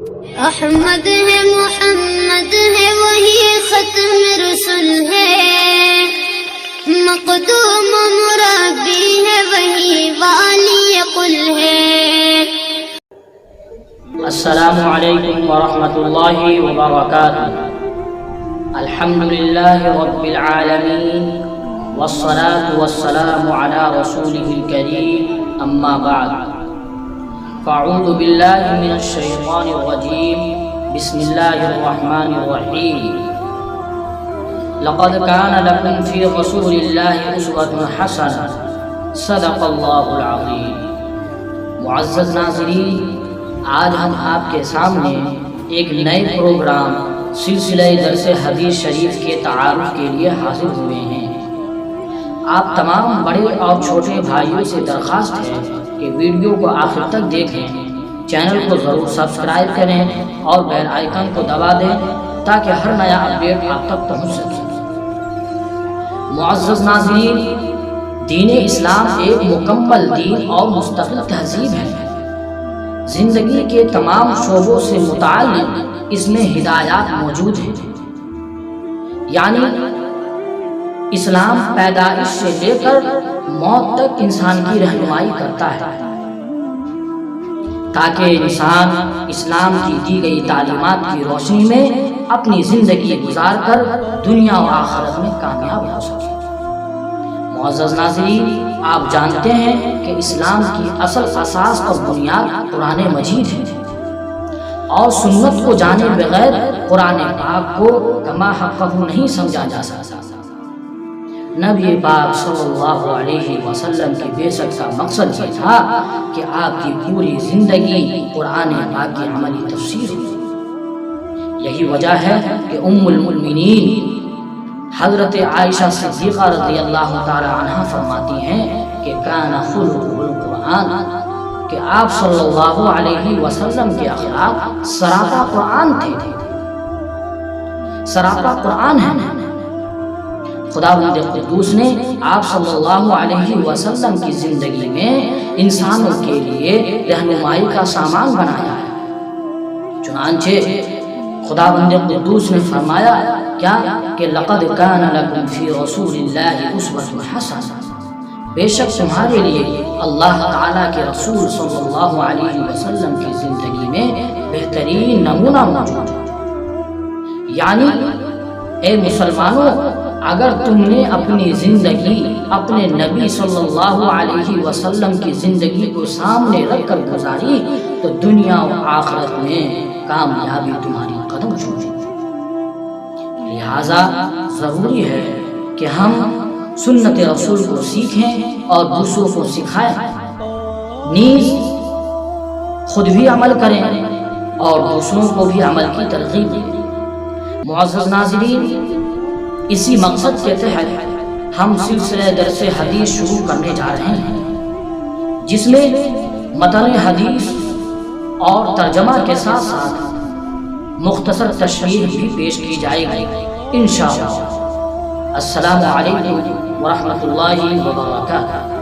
احمد ہے محمد ہے وہی ختم رسول ہے، مقدوم مربی ہے وہی والی قل ہے۔ السلام علیکم ورحمۃ اللہ وبرکاتہ۔ الحمد للہ رب العالمین والصلاة والسلام علی رسولہ الکریم، اما بعد فاعوذ باللہ من الشیطان الرجیم، بسم اللہ الرحمن الرحیم۔ لقد کان لکم فی رسول اللہ اسوۃ حسنہ، صدق اللہ العظیم۔ معزز ناظرین، آج ہم آپ کے سامنے ایک نئے پروگرام سلسلہ درس حدیث شریف کے تعارف کے لیے حاضر ہوئے ہیں۔ آپ تمام بڑے اور چھوٹے بھائیوں سے درخواست ہے کہ ویڈیو کو آخر تک دیکھیں، چینل کو ضرور سبسکرائب کریں اور بیل آئیکن کو دبا دیں تاکہ ہر نیا اپڈیٹ آپ تک پہنچ سکے۔ معزز ناظرین، دین اسلام ایک مکمل دین اور مستقل تہذیب ہے۔ زندگی کے تمام شعبوں سے متعلق اس میں ہدایات موجود ہیں، یعنی اسلام پیدائش سے لے کر موت تک انسان کی رہنمائی کرتا ہے تاکہ انسان اسلام کی دی گئی تعلیمات کی روشنی میں اپنی زندگی گزار کر دنیا و آخرت میں کامیاب ہو سکے۔ معزز ناظرین، آپ جانتے ہیں کہ اسلام کی اصل اساس اور بنیاد قرآن مجید ہے، اور سنت کو جانے بغیر قرآن پاک کو کما حقہ نہیں سمجھا جا سکتا۔ نبی پاک صلی اللہ علیہ وسلم کی بعثت کا مقصد یہ تھا کہ آپ کی پوری زندگی قرآن پاک کی عملی تفسیر ہو۔ یہی وجہ ہے کہ ام المؤمنین حضرت عائشہ صدیقہ رضی اللہ تعالی عنہ فرماتی ہیں کہ کان خلقہ القرآن، کہ آپ صلی اللہ علیہ وسلم کے اخلاق سراپا قرآن تھے، سراپا قرآن ہے۔ خداوند قدوس نے آپ صلی اللہ علیہ وسلم کی زندگی میں انسانوں کے لیے رہنمائی کا سامان بنایا ہے۔ چنانچہ خداوند قدوس نے فرمایا کیا کہ لقد کان لکم فی رسول اللہ اسوۃ حسنہ، بے شک تمہارے لیے اللہ تعالیٰ کے رسول صلی اللہ علیہ وسلم کی زندگی میں بہترین نمونہ موجود ہے۔ یعنی اے مسلمانوں، اگر تم نے اپنی زندگی اپنے نبی صلی اللہ علیہ وسلم کی زندگی کو سامنے رکھ کر گزاری تو دنیا و آخرت میں کامیابی تمہاری قدم چھوئے۔ لہذا ضروری ہے کہ ہم سنت رسول کو سیکھیں اور دوسروں کو سکھائیں، نیز خود بھی عمل کریں اور دوسروں کو بھی عمل کی ترغیب دیں۔ معزز ناظرین، اسی مقصد کے تحت ہم سلسلہ درس حدیث شروع کرنے جا رہے ہیں، جس میں متن حدیث اور ترجمہ کے ساتھ ساتھ مختصر تشریح بھی پیش کی جائے گی انشاءاللہ۔ السلام علیکم ورحمۃ اللہ وبرکاتہ۔